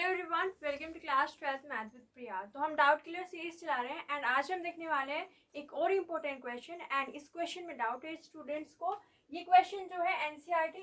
Hello everyone, welcome to class 12th math with Priya. तो हम doubt clear series चला रहे हैं एंड आज हम देखने वाले हैं एक और इम्पोर्टेंट क्वेश्चन। एंड इस क्वेश्चन में डाउट है स्टूडेंट्स को। ये क्वेश्चन जो है एनसीईआरटी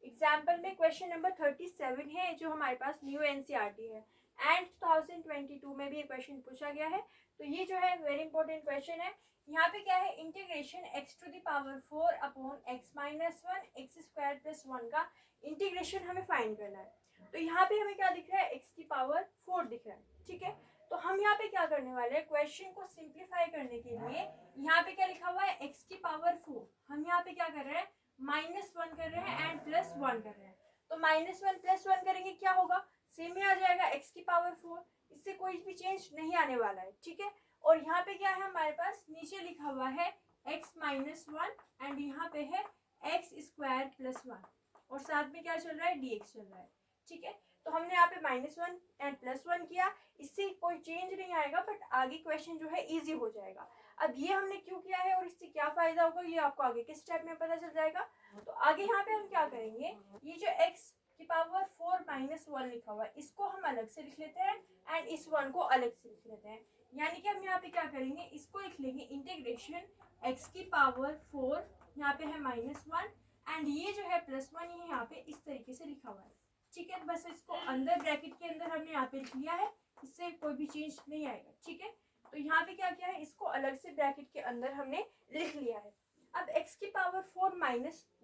एग्जाम्पल में क्वेश्चन नंबर 37 है, जो हमारे पास न्यू एनसीईआरटी है एंड 2022 में भी ये क्वेश्चन पूछा गया है। तो ये जो है वेरी इंपॉर्टेंट क्वेश्चन है। यहाँ पे क्या है, integration X to the power 4 upon X minus 1 X square plus 1 का इंटीग्रेशन हमें फाइंड करना है। तो यहाँ पे हमें क्या दिख रहा है, x की पावर 4 दिख रहा है। ठीक है, तो हम यहाँ पे क्या करने वाले हैं, क्वेश्चन को सिंप्लीफाई करने के लिए यहाँ पे क्या लिखा हुआ है, x की पावर 4। हम यहाँ पे क्या कर रहे हैं, -1 कर रहे हैं एंड +1 कर रहे हैं। तो -1 +1 करेंगे क्या होगा, सेम ही आ जाएगा x की पावर 4। इससे कोई भी चेंज नहीं आने वाला है। ठीक है, और यहाँ पे क्या है, हमारे पास नीचे लिखा हुआ है x - 1 एंड यहाँ पे है x स्क्वायर प्लस 1 और साथ में क्या चल रहा है, dx चल रहा है। ठीक है, तो हमने यहाँ पे -1 एंड +1 किया, इससे कोई चेंज नहीं आएगा, बट आगे क्वेश्चन जो है इजी हो जाएगा। अब ये हमने क्यों किया है और इससे क्या फायदा होगा, ये आपको आगे के स्टेप में पता चल जाएगा। तो आगे यहाँ पे हम क्या करेंगे, ये जो x की पावर 4 - 1 लिखा हुआ है, इसको हम अलग से लिख लेते हैं एंड इस 1 को अलग से लिख लेते हैं। यानी कि हम यहाँ पे क्या करेंगे, इसको लिख लेंगे इंटीग्रेशन x की पावर 4, यहाँ पे है -1 एंड ये जो है +1, ये यहाँ पे इस तरीके से लिखा हुआ है। ठीक है, बस इसको अंदर ब्रैकेट के अंदर हमने यहाँ पे लिख लिया है, इससे कोई भी चेंज नहीं आएगा। ठीक है, तो यहाँ पे क्या किया है, इसको अलग से ब्रैकेट के अंदर हमने लिख लिया है। अब x की पावर 4 -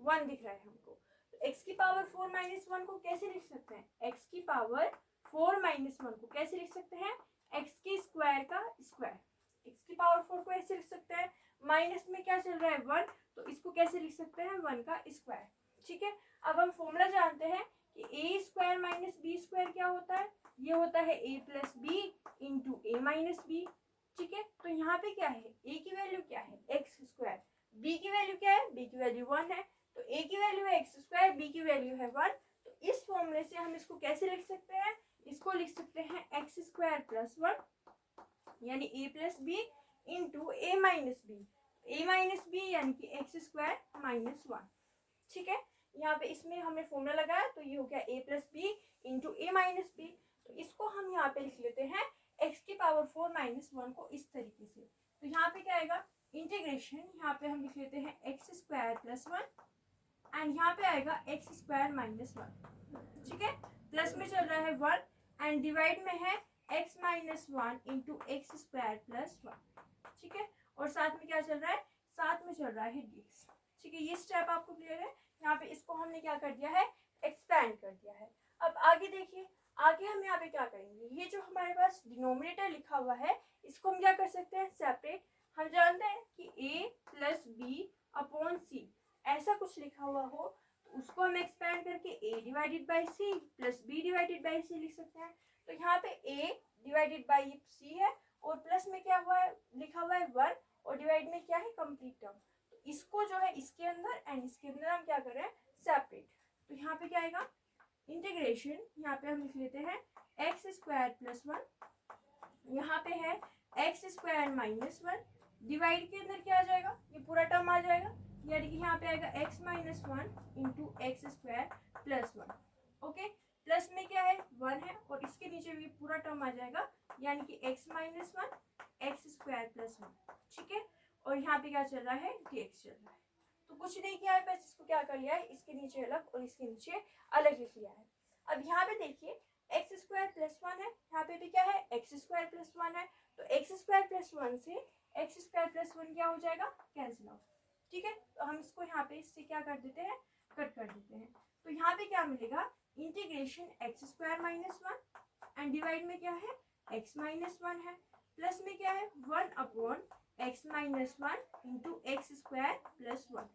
1 दिख रहा है हमको, तो x की पावर 4 - 1 को कैसे लिख सकते हैं, x की पावर 4 - 1 को कैसे लिख सकते हैं, x के स्क्वायर का स्क्वायर। x की पावर 4 को ऐसे लिख सकते हैं, माइनस में क्या चल रहा है 1, तो इसको कैसे लिख सकते हैं, 1 का स्क्वायर। ठीक है, अब हम फॉर्मूला जानते हैं कि a square minus B square क्या होता है, ये होता है a plus B into A minus B. ठीक है, तो यहाँ पे क्या है, a की वैल्यू क्या है, एक्स स्क्वायर, b की वैल्यू क्या है, b की वैल्यू 1 है, तो a की वैल्यू है एक्स स्क्वायर, b की वैल्यू है 1। तो इस फॉर्मूले से हम इसको कैसे लिख सकते हैं, इसको लिख सकते हैं एक्स स्क्वायर प्लस 1 यानी a plus B into A minus B यानी कि एक्स स्क्वायर माइनस 1। ठीक है, यहाँ पे इसमें हमने फॉर्मूला लगाया, तो ये हो गया a plus B into A minus B. तो इसको हम यहाँ पे लिख लेते हैं x की पावर 4 - 1 को इस तरीके से। तो यहाँ पे क्या आएगा, इंटीग्रेशन, यहाँ पे हम लिख लेते हैं एक्स स्क्वायर प्लस 1 एंड यहाँ पे आएगा एक्स स्क्वायर माइनस 1। ठीक है, प्लस में चल रहा है 1 एंड डिवाइड में है x minus 1 into x square plus 1। ठीक है, और साथ में क्या चल रहा है, साथ में चल रहा है dx। ठीक है, ये स्टेप आपको क्लियर है। यहाँ पे इसको हमने क्या कर दिया है, एक्सपैंड कर दिया है। अब आगे देखिए, आगे हम यहाँ पे क्या करेंगे, ये जो हमारे पास डिनोमिनेटर लिखा हुआ है, इसको हम क्या कर सकते हैं, सेपरेट। हम जानते हैं कि a प्लस बी अपॉन सी ऐसा कुछ लिखा हुआ हो, तो उसको हम एक्सपैंड करके a divided by c plus b divided by c लिख सकते हैं। तो यहाँ पे a डिवाइडेड बाई सी है और प्लस में क्या हुआ है, लिखा हुआ है 1 और डिवाइड में क्या है, कंप्लीट टर्म। तो इसको जो है इसके अंदर एंड इसके अंदर हम क्या कर रहे हैं, सेपरेट। तो यहाँ पे क्या आएगा, इंटीग्रेशन, यहाँ पे हम लिख लेते हैं एक्स स्क्वायर प्लस 1, यहाँ पे है एक्स स्क्वायर माइनस 1, डिवाइड के अंदर क्या आ जाएगा, ये पूरा टर्म आ जाएगा, यानी कि यहाँ पे आएगा x minus 1 into x square plus 1। Okay, plus में क्या है 1 है और इसके नीचे भी पूरा टर्म आ जाएगा, यानी कि x minus 1 X square plus 1। ठीक है, और यहाँ पे क्या चल रहा है, dx चल रहा है। तो कुछ नहीं किया है, बस इसको क्या कर लिया है, इसके नीचे अलग और इसके नीचे अलग लिख लिया है। अब यहाँ पे देखिए एक्स स्क्वायर प्लस 1 है, यहाँ पे भी क्या है, एक्स स्क्वायर प्लस 1 है, तो एक्स स्क्वायर प्लस 1 से एक्स स्क्वायर प्लस 1 क्या हो जाएगा, कैंसिल आउट। ठीक है, तो हम इसको यहाँ पे इससे क्या कर देते हैं, कट कर देते हैं। तो यहाँ पे क्या मिलेगा, integration x square minus 1 and divide में क्या है, एक्स माइनस 1 है, प्लस में क्या है 1 upon X minus 1 into x square plus 1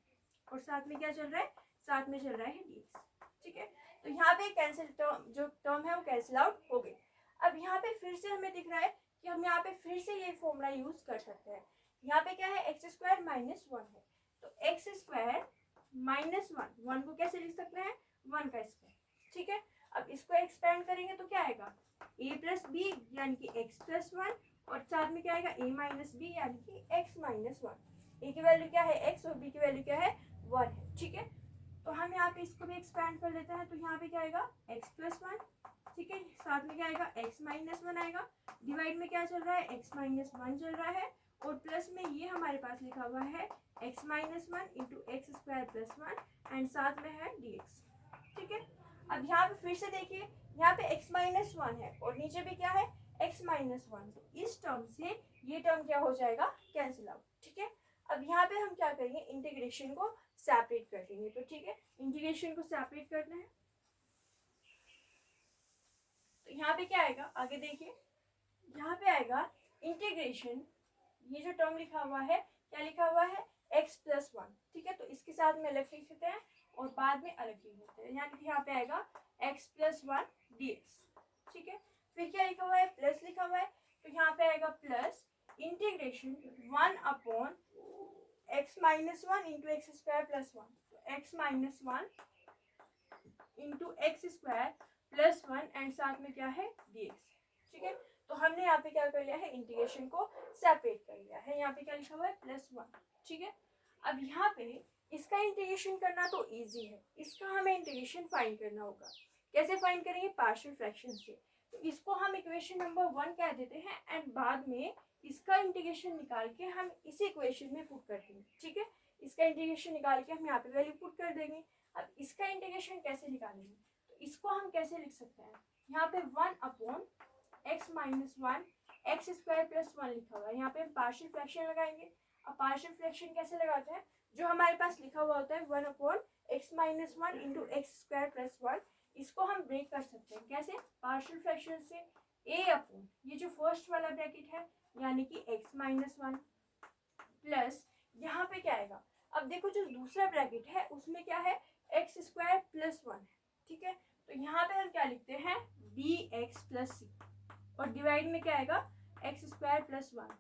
और साथ में क्या चल रहा है, साथ में चल रहा है dx। ठीक है, तो यहाँ पे कैंसिल टर्म, जो टर्म है वो कैंसिल आउट हो गई। अब यहाँ पे फिर से हमें दिख रहा है कि हम यहाँ पे फिर से ये फॉर्मूला यूज कर सकते हैं। यहाँ पे क्या है, एक्स स्क्वायर माइनस 1 है, तो एक्स स्क्वायर माइनस 1 को कैसे लिख सकते हैं, 1 का स्क्वायर। ठीक है, अब इसको एक्सपेंड करेंगे तो क्या आएगा, a प्लस बी यानी कि x प्लस 1 और साथ में क्या आएगा, a माइनस बी यानी कि x माइनस 1। a की वैल्यू क्या है, x और b की वैल्यू क्या है, 1 है। ठीक है, तो हम यहाँ पे इसको भी एक्सपेंड कर लेते हैं, तो यहाँ पे क्या आएगा, x प्लस 1। ठीक है, साथ में क्या आएगा x माइनस 1 आएगा, डिवाइड में क्या चल रहा है x माइनस 1 चल रहा है, और प्लस में ये हमारे पास लिखा हुआ है x minus 1 into x square plus 1 and साथ में है dx। ठीक है, अब यहाँ पे फिर से देखिए, यहाँ पे x माइनस 1 है और नीचे भी क्या है x माइनस 1, तो इस टर्म से ये टर्म क्या हो जाएगा, कैंसिल आउट। ठीक है, अब यहाँ पे हम क्या करेंगे, इंटीग्रेशन को सेपरेट कर देंगे। तो ठीक है, इंटीग्रेशन को सेपरेट करना है, तो यहाँ पे क्या आएगा, आगे देखिए, यहाँ पे आएगा इंटीग्रेशन, ये जो टर्म लिखा हुआ है क्या लिखा हुआ है x प्लस 1। ठीक है, तो इसके साथ में अलग लिख देते हैं और बाद में अलग लिख देते हैं, यानी कि यहाँ पे आएगा x प्लस 1 dx। ठीक है, फिर क्या लिखा हुआ है, प्लस लिखा हुआ है, तो यहाँ पे आएगा plus integration 1 upon x minus 1 into x square plus 1, तो x minus 1 into x square plus 1 and साथ में क्या है dx। ठीक है, तो हमने यहाँ पे क्या कर लिया है, इंटीग्रेशन को सेपरेट कर लिया है, यहाँ पे क्या लिखा हुआ है प्लस 1। ठीक है, अब यहाँ पे इसका इंटीग्रेशन करना तो इजी है, इसका हमें इंटीग्रेशन फाइंड करना होगा। कैसे फाइंड करेंगे, पार्शियल फ्रैक्शन से। तो इसको हम इक्वेशन नंबर 1 कह देते हैं एंड बाद में इसका इंटीग्रेशन निकाल के हम इस इक्वेशन में पुट कर देंगे। ठीक है, इसका इंटीग्रेशन निकाल के हम यहाँ पे वैल्यू पुट कर देंगे। अब इसका इंटीग्रेशन कैसे निकालेंगे, तो इसको हम कैसे लिख सकते हैं, यहाँ पे 1 upon x minus 1 X square plus 1 लिखा हुआ है, यहाँ पे हम पार्शियल फ्रैक्शन लगाएंगे। अब पार्शियल फ्रैक्शन कैसे लगाते हैं, जो हमारे पास लिखा हुआ होता है 1 upon X minus 1 into x square plus 1, इसको हम ब्रेक कर सकते हैं। कैसे, पार्शियल फ्रैक्शन से a अपॉन ये जो फर्स्ट वाला ब्रैकेट है यानी कि x माइनस 1 प्लस यहाँ पे क्या आएगा, अब देखो जो दूसरा ब्रैकेट है उसमें क्या है एक्स स्क्वायर प्लस 1 है। ठीक है, तो यहाँ पे हम क्या लिखते हैं bx प्लस सी, और डिवाइड में क्या आएगा एक्स स्क्वायर प्लस 1।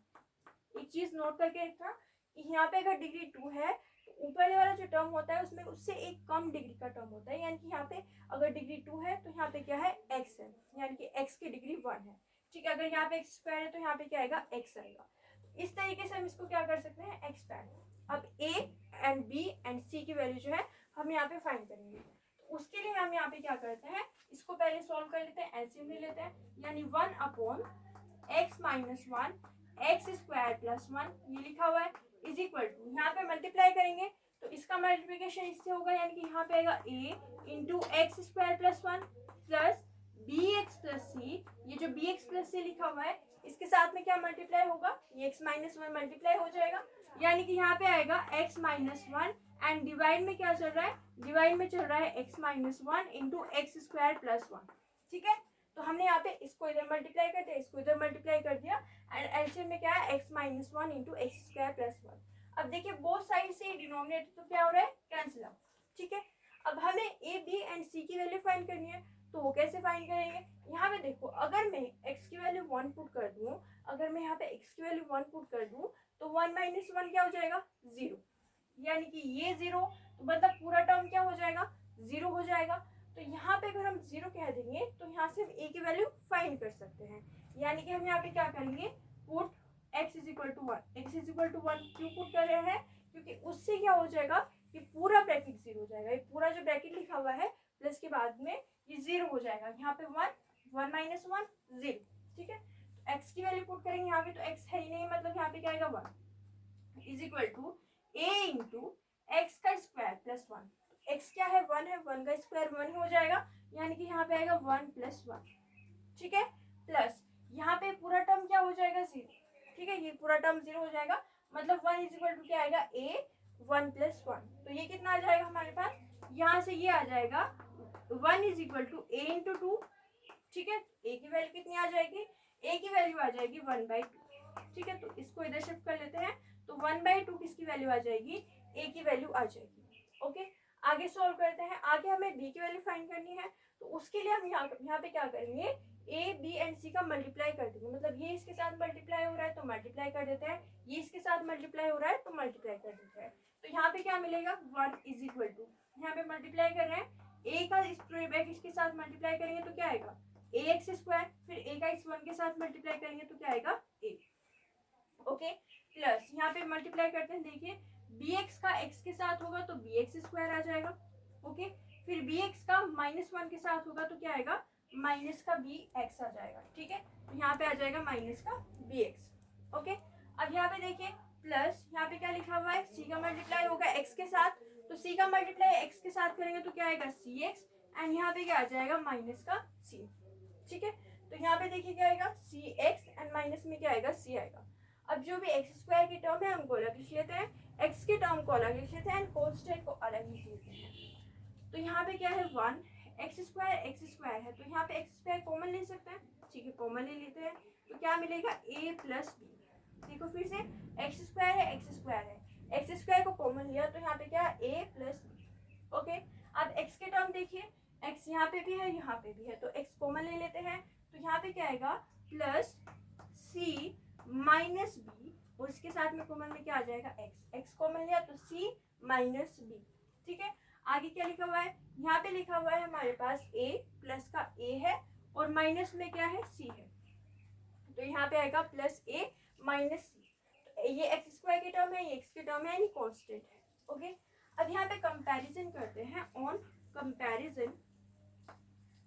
एक चीज नोट करके रखना कि यहाँ पे अगर डिग्री 2 है तो ऊपर वाला जो टर्म होता है उसमें उससे एक कम डिग्री का टर्म होता है, यानी कि यहाँ पे अगर डिग्री 2 है तो यहाँ पे क्या है x है, यानी कि x की डिग्री 1 है। ठीक है, अगर यहाँ पे एक्स स्क्वायर है तो यहाँ पे क्या आएगा x आएगा। तो इस तरीके से हम इसको क्या कर सकते हैं, एक्सपैंड। अब a and b and c की वैल्यू जो है हम यहाँ पे फाइंड करेंगे, तो उसके लिए हम यहाँ पे क्या करते हैं, इसको पहले सॉल्व कर लेते हैं, एलसीएम ले लेते हैं, यानी 1 upon X minus 1 X square plus 1 ये लिखा हुआ है इज इक्वल टू, यहाँ पे मल्टीप्लाई करेंगे तो इसका मल्टीप्लिकेशन इससे होगा, यानी कि यहाँ पे आएगा a into x square plus 1 plus B x plus c, ये जो बी एक्स प्लस सी लिखा हुआ है इसके साथ में क्या मल्टीप्लाई होगा, ये एक्स माइनस 1 मल्टीप्लाई हो जाएगा, यानी कि यहाँ पे आएगा एक्स माइनस 1 एंड डिवाइड में क्या चल रहा है, डिवाइड में चल रहा है x minus 1 into x square plus 1। ठीक है, तो हमने यहाँ पे इसको इधर मल्टीप्लाई कर दिया, इसको इधर मल्टीप्लाई कर दिया एंड एलसीएम में क्या है x minus 1 into x square plus 1। अब देखिए बोथ साइड से डिनोमिनेटर तो क्या हो रहा है, कैंसिल आउट। ठीक है, अब हमें ए बी एंड सी की वैल्यू फाइंड करनी है, तो वो कैसे फाइंड करेंगे, यहाँ पे देखो अगर मैं x की वैल्यू 1 पुट कर दूँ, अगर मैं यहाँ पे x की वैल्यू 1 पुट कर दूँ तो 1 माइनस 1 क्या हो जाएगा 0, यानी कि ये 0, तो मतलब पूरा टर्म क्या हो जाएगा 0 हो जाएगा। तो यहाँ पे अगर हम 0 कह देंगे तो यहाँ से हम a की वैल्यू फाइंड कर सकते हैं, यानी कि हम यहाँ पे क्या करेंगे, put x is equal to 1। x is equal to 1 क्यों पुट कर रहे हैं, क्योंकि उससे क्या हो जाएगा कि पूरा ब्रैकेट 0 हो जाएगा, ये पूरा जो ब्रैकेट लिखा हुआ है प्लस के बाद में ये 0 हो जाएगा, यहाँ पे 1 माइनस 1 0। ठीक है, तो x की वैल्यू पुट करेंगे यहाँ पे, तो x है ही नहीं, मतलब यहाँ पे क्या आएगा 1 is equal to a into X का स्क्वायर प्लस 1। x क्या है 1 है, 1 का स्क्वायर 1 हो जाएगा, यानी कि यहाँ पे आएगा 1 प्लस 1। ठीक है, प्लस यहाँ पे पूरा टर्म क्या हो जाएगा 0। ठीक है, ये पूरा टर्म 0 हो जाएगा, मतलब 1 इज इक्वल टू क्या आएगा a 1 प्लस 1, तो ये कितना आ जाएगा हमारे पास, यहाँ से ये आ जाएगा 1 is equal to a into 2। ठीक है, a की वैल्यू कितनी आ जाएगी, a की वैल्यू आ जाएगी 1/2। ठीक है, तो इसको इधर शिफ्ट कर लेते हैं, तो 1/2 किसकी वैल्यू आ जाएगी, a की वैल्यू आ जाएगी। ओके, आगे सॉल्व करते हैं, आगे हमें b की वैल्यू फाइंड करनी है, तो उसके लिए हम यहाँ पे क्या करेंगे, a b एंड c का मल्टीप्लाई कर देंगे, मतलब ये इसके साथ मल्टीप्लाई हो रहा है तो मल्टीप्लाई कर देते हैं, ये इसके साथ मल्टीप्लाई हो रहा है तो मल्टीप्लाई कर देते हैं। तो यहाँ पे क्या मिलेगा 1 इज इक्वल टू, यहाँ पे मल्टीप्लाई कर रहे हैं, a का इस ब्रैकेट के साथ मल्टीप्लाई करेंगे तो क्या आएगा ax स्क्वायर, फिर a का इस 1 के साथ मल्टीप्लाई करेंगे तो क्या आएगा a। ओके, प्लस यहाँ पे मल्टीप्लाई करते हैं, देखिए bx का x के साथ होगा तो bx स्क्वायर आ जाएगा। ओके, फिर bx का -1 के साथ होगा तो क्या आएगा माइनस का बी एक्स आ जाएगा, ठीक है। तो यहाँ पे आ जाएगा माइनस का बी एक्स, ओके। अब यहाँ पे देखिए प्लस, यहाँ पे क्या लिखा हुआ है, सी का मल्टीप्लाई होगा एक्स के साथ, तो सी का मल्टीप्लाई एक्स के साथ करेंगे तो क्या आएगा सी एक्स, एंड यहाँ पे क्या आ जाएगा माइनस का सी, ठीक है। तो यहाँ पे देखिए क्या आएगा सी एक्स एंड माइनस में क्या आएगा सी आएगा। अब जो भी एक्स स्क्वायर की टर्म है उनको अलग लिख लेते हैं, एक्स के टर्म को अलग लिख लेते हैं एंड कांस्टेंट को अलग लिख लेते हैं। तो यहाँ पे क्या है 1, एक्स स्क्वायर है, तो यहाँ पे एक्स स्क्वायर कॉमन ले सकते हैं, ठीक है, कॉमन ले लेते हैं। तो क्या मिलेगा a प्लस बी, देखो फिर से एक्स स्क्वायर है, एक्स स्क्वायर को कॉमन लिया तो यहाँ पे क्या है a प्लस बी, ओके। अब x के टर्म देखिए, x यहाँ पे भी है यहाँ पे भी है, तो x कॉमन ले लेते हैं, तो यहाँ पे क्या आएगा प्लस c माइनस बी, और इसके साथ में कॉमन में क्या आ जाएगा x कॉमन लिया तो c माइनस बी, ठीक है। आगे क्या लिखा हुआ है, यहाँ पे लिखा हुआ है हमारे पास a प्लस का a है और माइनस में क्या है c है, तो यहाँ पे आएगा प्लस a माइनस सी। तो ये एक्स स्क्वायर की टर्म है, ये एक्स की टर्म है, यानी कांस्टेंट है, ओके। अब यहाँ पे कंपैरिजन करते हैं, ऑन कंपैरिजन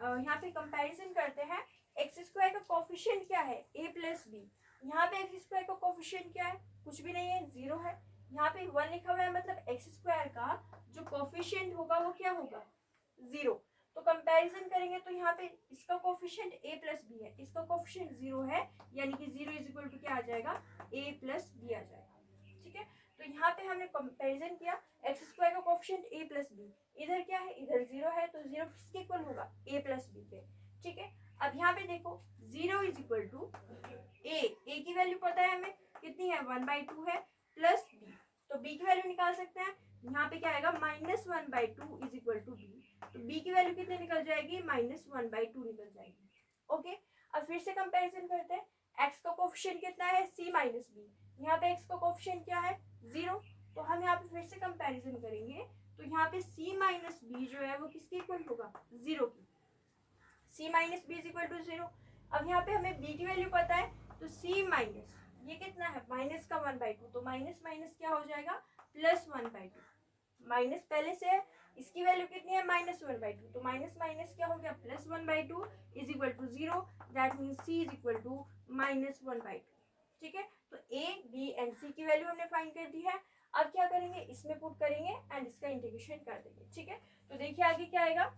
यहाँ पे कंपैरिजन करते हैं, एक्स स्क्वायर का कोफिशिएंट क्या है a प्लस बी, यहाँ पे एक्स स्क्वायर का कोफिशिएंट क्या है, कुछ भी नहीं है, 0 है। यहाँ पे 1 लिखा हुआ है, मतलब एक्स स्क्वायर का जो कोफिशिएंट होगा वो क्या होगा 0। तो कंपैरिजन करेंगे तो यहाँ पे इसका कोफिशिएंट a प्लस बी है, इसका कोफिशिएंट 0 है, यानी कि 0 इज इक्वल टू क्या आ जाएगा a प्लस बी आ जाएगा, ठीक है। तो यहाँ पे हमने कंपैरिजन किया, एक्स स्क्वायर का कोफिशिएंट a प्लस बी, इधर क्या है, इधर 0 है, तो 0 किसके इक्वल होगा a प्लस बी पे, ठीक है। अब यहाँ पे देखो 0 इज इक्वल टू a की वैल्यू पता है हमें कितनी है 1/2 है, प्लस b, तो b की वैल्यू निकाल सकते हैं, यहाँ पे क्या आएगा -1/2 इज इक्वल टू b, तो b की वैल्यू कितनी निकल जाएगी -1/2 निकल जाएगी, ओके। अब फिर से कंपैरिजन करते हैं, x का कोफिशिएंट कितना है c माइनस बी, यहाँ पे x का कोफिशिएंट क्या है 0, तो हम यहाँ पे फिर से कंपैरिजन करेंगे, तो यहाँ पे c माइनस बी जो है वो किसके इक्वल होगा 0 की, c minus B is equal to 0। अब यहाँ पे हमें b की वैल्यू पता है, तो c माइनस ये कितना है माइनस का 1/2, तो माइनस माइनस क्या हो जाएगा प्लस 1/2, माइनस पहले से है, इसकी वैल्यू कितनी है -1/2, तो माइनस माइनस क्या हो गया plus 1/2 is equal to 0, that means c is equal to -1/2, ठीक है। तो a b एंड c की वैल्यू हमने फाइंड कर दी है। अब क्या करेंगे, इसमें पुट करेंगे एंड इसका इंटीग्रेशन कर देंगे, ठीक है। तो देखिए आगे क्या आएगा,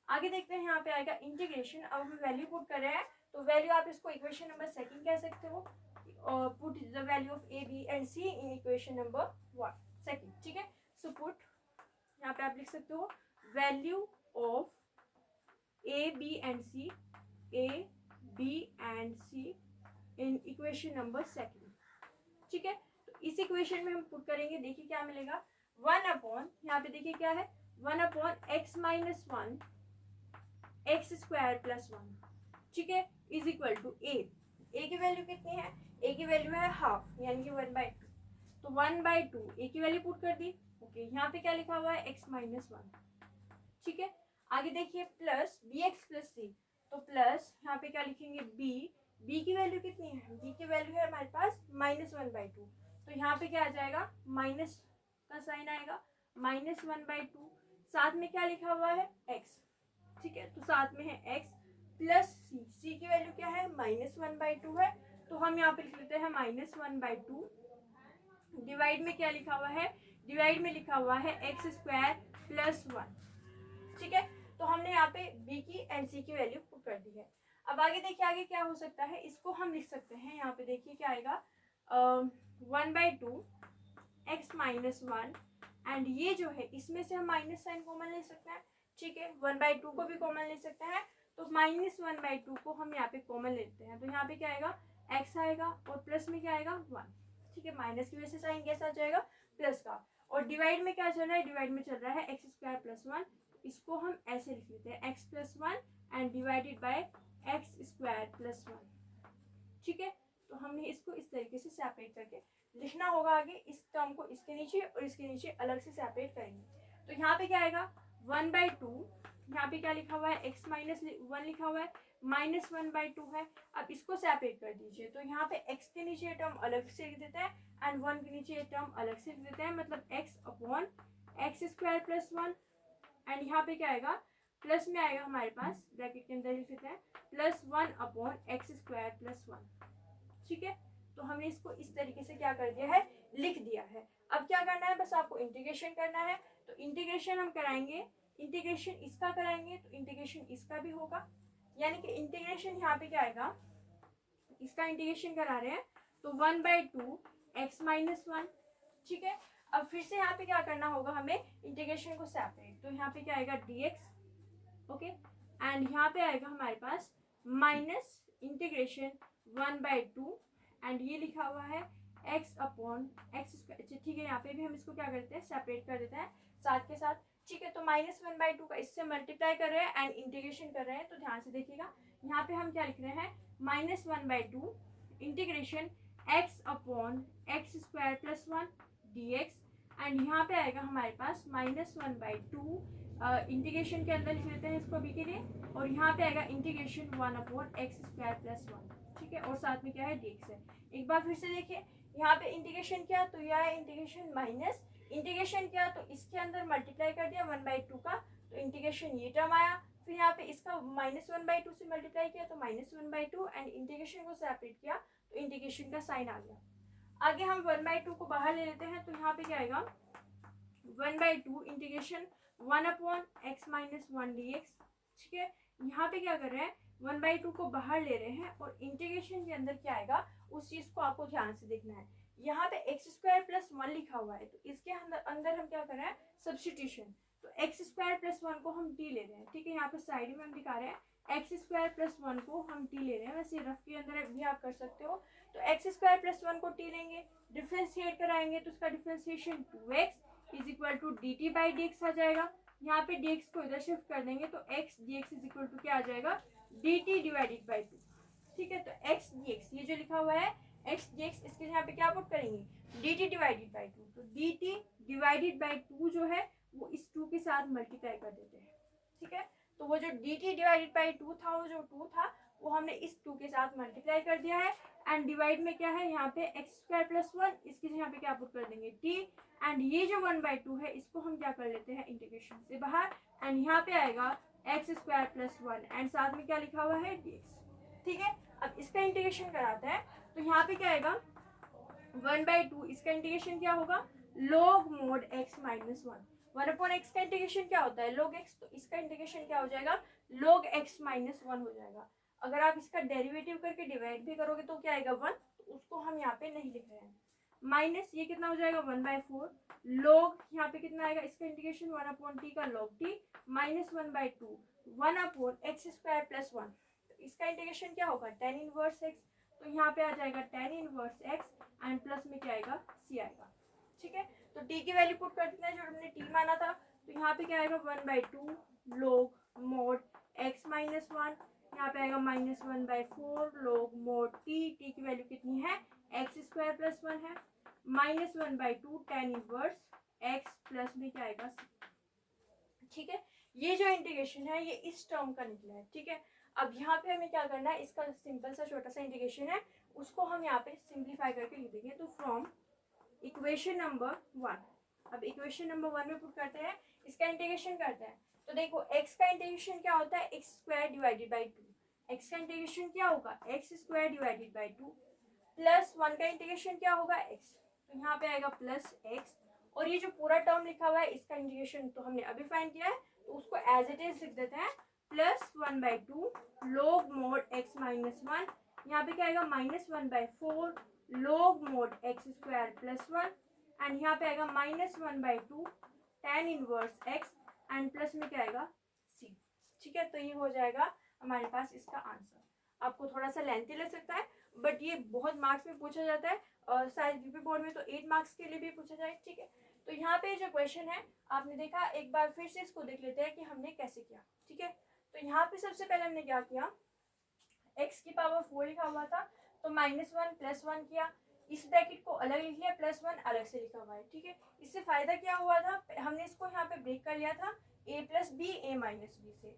आगे देखते हैं, यहाँ पे आएगा इंटीग्रेशन। अब हम वैल्यू पुट कर रहे हैं, तो वैल्यू आप इसको इक्वेशन नंबर 2 कह सकते हो, put the value of a b and c in equation number 2, ठीक है। सो पुट, यहाँ पे आप लिख सकते हो value of a b and c in equation number 2, ठीक है। तो इस इक्वेशन में हम पुट करेंगे, देखिए क्या मिलेगा 1 अपॉन, यहाँ पे देखिए क्या है 1 upon x minus 1 X square plus 1, ठीक है, इज इक्वल टू a की वैल्यू कितनी है, a की वैल्यू है हाफ, यानी कि 1/2, तो 1/2 a की वैल्यू पुट कर दी, ओके। यहाँ पे क्या लिखा हुआ है x माइनस 1, ठीक है। आगे देखिए प्लस bx प्लस c, तो प्लस यहाँ पे क्या लिखेंगे b की वैल्यू कितनी है, b की वैल्यू है हमारे पास -1/2, तो यहाँ पे क्या आ जाएगा माइनस का साइन आएगा -1/2, साथ में क्या लिखा हुआ है x, ठीक है, तो साथ में है x प्लस c की वैल्यू क्या है -1/2 है, तो हम यहाँ पे लिख लेते हैं -1/2, डिवाइड में क्या लिखा हुआ है, डिवाइड में लिखा हुआ है x स्क्वायर प्लस 1, ठीक है। तो हमने यहाँ पे b की एंड c की वैल्यू पुट कर दी है। अब आगे देखिए आगे क्या हो सकता है, इसको हम लिख सकते हैं, यहाँ पे देखिए क्या आएगा 1/2 x माइनस 1, एंड ये जो है इसमें से हम माइनस साइन कॉमन ले सकते हैं, ठीक है, 1/2 को भी कॉमन ले सकते हैं, तो -1/2 को हम यहाँ पे कॉमन लेते हैं, तो यहाँ पे क्या आएगा x आएगा और प्लस में क्या आएगा 1, ठीक है, माइनस की वजह से साइन कैसा आ जाएगा प्लस का, और डिवाइड में क्या चल रहा है, डिवाइड में चल रहा है x स्क्वायर प्लस 1, इसको हम ऐसे लिख लेते हैं x plus 1 and divided by x square plus 1, ठीक है। तो हमने इसको इस तरीके से सेपरेट करके लिखना होगा, आगे इस टर्म को इसके नीचे और इसके नीचे अलग से सेपरेट करेंगे, तो यहाँ पे क्या आएगा 1/2, यहाँ पे क्या लिखा हुआ है x माइनस 1 लिखा हुआ है, -1/2 है। अब इसको सेपरेट कर दीजिए, तो यहाँ पे x के नीचे टर्म अलग से लिख देते हैं एंड 1 के नीचे टर्म अलग से लिख देते हैं, मतलब x upon x square plus 1, and यहाँ पे क्या आएगा प्लस में आएगा हमारे पास, ब्रैकेट के अंदर लिख लेते हैं, +1/x² + 1। ठीक है, तो हमने इसको इस तरीके से क्या कर दिया है, लिख दिया है। अब क्या करना है, बस आपको इंटीग्रेशन करना है। तो इंटीग्रेशन हम कराएंगे, इंटीग्रेशन इसका कराएंगे तो इंटीग्रेशन इसका भी होगा, यानी कि इंटीग्रेशन यहाँ पे क्या आएगा, इसका इंटीग्रेशन करा रहे हैं तो 1/2x-1। ठीक है, अब फिर से यहाँ पे क्या करना होगा हमें, इंटीग्रेशन को सेपरेट, तो यहाँ पे क्या आएगा dx, ओके, एंड यहाँ पे आएगा हमारे पास माइनस इंटीग्रेशन 1/2 एंड ये लिखा हुआ है x/x²। ठीक है, यहाँ पे भी हम इसको क्या करते हैं, सेपरेट कर देते हैं साथ के साथ। ठीक है, तो -1/2 का इससे मल्टीप्लाई कर रहे हैं एंड इंटीग्रेशन कर रहे हैं, तो ध्यान से देखिएगा यहाँ पे हम क्या लिख रहे हैं, -1/2 इंटीग्रेशन x/x² + 1 dx एंड यहाँ पे आएगा हमारे पास -1/2 इंटीग्रेशन के अंदर लिख लेते हैं इसको अभी के लिए, और यहाँ पे आएगा इंटीग्रेशन 1/x² + 1। ठीक है, और साथ में क्या है, dx है। एक बार फिर से देखिए, यहाँ पे इंटीग्रेशन किया तो यह है इंटीग्रेशन, माइनस इंटीग्रेशन किया तो इसके अंदर मल्टीप्लाई कर दिया 1/2 का, तो इंटीग्रेशन ये टर्म आया। फिर यहाँ पे इसका -1/2 से मल्टीप्लाई किया तो -1/2 एंड इंटीग्रेशन को सेपरेट किया तो इंटीग्रेशन का साइन आ गया। आगे हम 1/2 को बाहर ले लेते हैं, तो यहाँ पे क्या आएगा, 1/2 इंटीग्रेशन 1/x-1 dx। ठीक है, यहाँ पे क्या कर रहे हैं, 1/2 को बाहर ले रहे हैं और इंटीग्रेशन के अंदर क्या आएगा, उस चीज को आपको ध्यान से देखना है। यहाँ पे x² + 1 लिखा हुआ है, तो इसके अंदर हम क्या कर रहे हैं, सब्स्टिट्यूशन। तो x² + 1 को हम t ले रहे हैं। ठीक है, यहाँ पे साइड में हम दिखा रहे हैं x² + 1 को हम t ले रहे हैं, वैसे रफ के अंदर भी आप कर सकते हो। तो x² + 1 को t लेंगे, डिफ्रेंशिएट कराएंगे तो उसका डिफ्रेंशिएशन 2x = dt/dx आ जाएगा। यहाँ पे dx को इधर शिफ्ट कर देंगे तो x dx = क्या आ जाएगा, dt/2। ठीक है, तो x dx ये जो लिखा हुआ है x dx, इसके यहाँ पे क्या पुट करेंगे, dt/2। तो dt/2 जो है वो इस 2 के साथ मल्टीप्लाई कर देते हैं। ठीक है, तो वो जो dt/2 था, वो जो 2 था वो हमने इस 2 के साथ मल्टीप्लाई कर दिया है एंड डिवाइड में क्या है, यहाँ पे x² + 1, इसके यहाँ पे क्या पुट कर देंगे t, एंड ये जो 1/2 है इसको हम क्या कर लेते हैं, इंटीग्रेशन से बाहर, एंड यहाँ पे आएगा x² + 1 एंड साथ में क्या लिखा हुआ है, dx। ठीक है, अब इसका इंटीग्रेशन कराते हैं तो यहाँ पे क्या आएगा, 1/2 इसका इंटीग्रेशन क्या होगा, log mod x - 1। 1/x का इंटीग्रेशन क्या होता है, log x, तो इसका इंटीग्रेशन क्या हो जाएगा, log x - 1 हो जाएगा। अगर आप इसका डेरिवेटिव करके डिवाइड भी करोगे तो क्या आएगा, 1, तो उसको हम यहाँ पे नहीं लिख रहे हैं। माइनस ये कितना हो जाएगा, 1/4 log, यहाँ पे कितना आएगा, इसका इंटीग्रेशन 1/t का log t -1/2 1/x² + 1। तो इसका इंटीग्रेशन क्या होगा, tan इनवर्स x, तो यहाँ पे आ जाएगा tan inverse x and plus में क्या आएगा, c आएगा। ठीक है, तो t की वैल्यू पुट कर देते हैं जो हमने t माना था, तो यहाँ पे क्या आएगा, 1/2 log mod x - 1, यहाँ पे आएगा -1/4 log mod t की वैल्यू कितनी है, x² + 1 है, -1/2 tan इनवर्स x प्लस में क्या आएगा, c। ठीक है, ये जो इंटीग्रेशन है ये इस टर्म का निकला है। ठीक है, अब यहाँ पे हमें क्या करना है, इसका सिंपल सा छोटा सा इंटीग्रेशन है, उसको हम यहाँ पे सिंप्लीफाई करके लिख देंगे। तो फ्रॉम इक्वेशन नंबर 1, अब इक्वेशन नंबर 1 में पुट करते हैं, इसका इंटीग्रेशन करते हैं। तो देखो x का इंटीग्रेशन क्या होता है, x² / 2। x का इंटीग्रेशन क्या होगा, x² / 2 प्लस 1 का इंटीग्रेशन क्या होगा, x, तो यहाँ पे आएगा प्लस x, और ये जो पूरा टर्म लिखा हुआ है इसका इंटीग्रेशन तो हमने अभी फाइंड किया है, तो उसको एज इट इज लिख देते हैं, +1/2 log mod x - 1, यहाँ पे क्या आएगा, -1/4 log mod x² + 1 एंड यहाँ पे आएगा -1/2 tan inverse x and plus में क्या आएगा, c। ठीक है, तो ये हो जाएगा हमारे पास इसका आंसर। आपको थोड़ा सा लेंथी लग सकता है बट ये बहुत मार्क्स में पूछा जाता है, और शायद यूपी बोर्ड में तो 8 मार्क्स के लिए भी पूछा जाए। ठीक है, तो यहाँ पे जो क्वेश्चन है आपने देखा, एक बार फिर से इसको देख लेते हैं कि हमने कैसे किया। ठीक है, तो यहाँ पे सबसे पहले हमने क्या किया, x की पावर 4 लिखा हुआ था तो -1 + 1 किया, इस ब्रैकेट को अलग लिख लिया, +1 अलग से लिखा हुआ है। ठीक है, इससे फायदा क्या हुआ था, हमने इसको यहाँ पे ब्रेक कर लिया था a + b a - b से।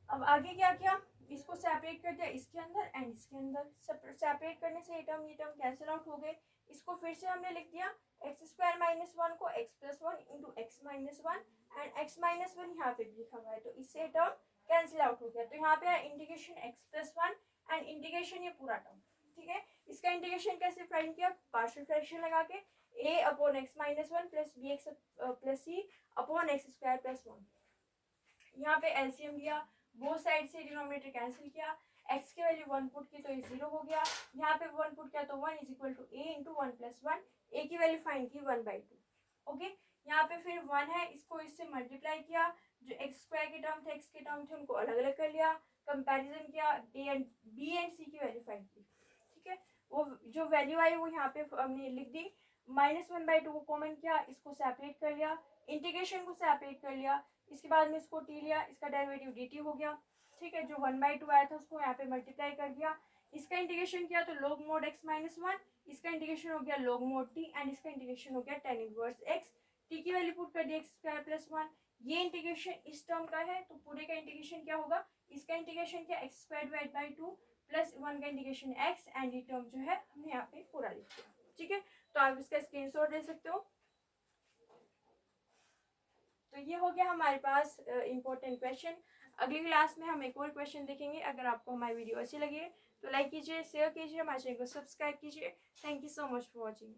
अब आगे क्या किया, इसको सेपरेट सेपरेट कर दिया इसके अंदर एंड इसके अंदर। सेपरेट करने से ये टर्म कैंसिल आउट हो गए। इसको फिर से हमने लिख दिया एक्स स्क्वायर माइनस वन को x plus one into x minus one and x minus one यहाँ पे भी लिखा हुआ है, तो इससे टर्म कैंसिल आउट हो गया। तो यहाँ पे है integration x plus one and integration ये पूरा टर्म, ठीक है। इसका इंटीग्रेशन कैसे फाइंड किया, पार्शियल फ्रैक्शन लगा के a upon X minus one plus B x plus C upon X square plus one. यहाँ पे एलसीएम लिया, बोथ साइड से डिनोमिनेटर कैंसिल किया, x की वैल्यू 1 पुट की तो ये 0 हो गया, यहाँ पे 1 पुट किया तो 1 is equal to a into one plus one, a की वैल्यू फाइंड की 1/2। ओके, यहाँ पे फिर 1 है, इसको इससे मल्टीप्लाई किया, जो एक्स स्क्वायर के टर्म थे एक्स के टर्म थे उनको अलग अलग कर लिया, कंपैरिजन किया, a and b and c की वैल्यू फाइंड की, ठीक है। वो जो वैल्यू आई वो यहाँ पे हमने लिख दी, -1/2 को कॉमन किया, इसको सेपरेट कर लिया, इंटीग्रेशन को सेपरेट कर लिया, इसके बाद में इसको t लिया, इसका डेरिवेटिव dt हो गया, ठीक है। जो 1/2 आया था उसको यहाँ पे मल्टीप्लाई कर दिया, इसका इंटीग्रेशन किया तो log mod x minus one, इसका इंटीग्रेशन हो गया log mod t एंड इसका इंटीग्रेशन हो गया tan इनवर्स x, t की वैल्यू पुट कर दी एक्स स्क्वायर प्लस वन। ये इंटीग्रेशन इस टर्म का है तो पूरे का इंटीग्रेशन क्या होगा, इसका इंटीग्रेशन क्या x square divide by two plus one का इंटीग्रेशन एक्स एंड ये टर्म जो है हमने यहाँ पे पूरा लिख दिया, ठीक है। तो आप इसका स्क्रीनशॉट ले सकते हो। तो ये हो गया हमारे पास इम्पोर्टेंट क्वेश्चन। अगली क्लास में हम एक और क्वेश्चन देखेंगे। अगर आपको हमारी वीडियो अच्छी लगी तो लाइक कीजिए, शेयर कीजिए, हमारे चैनल को सब्सक्राइब कीजिए। Thank you so much for watching.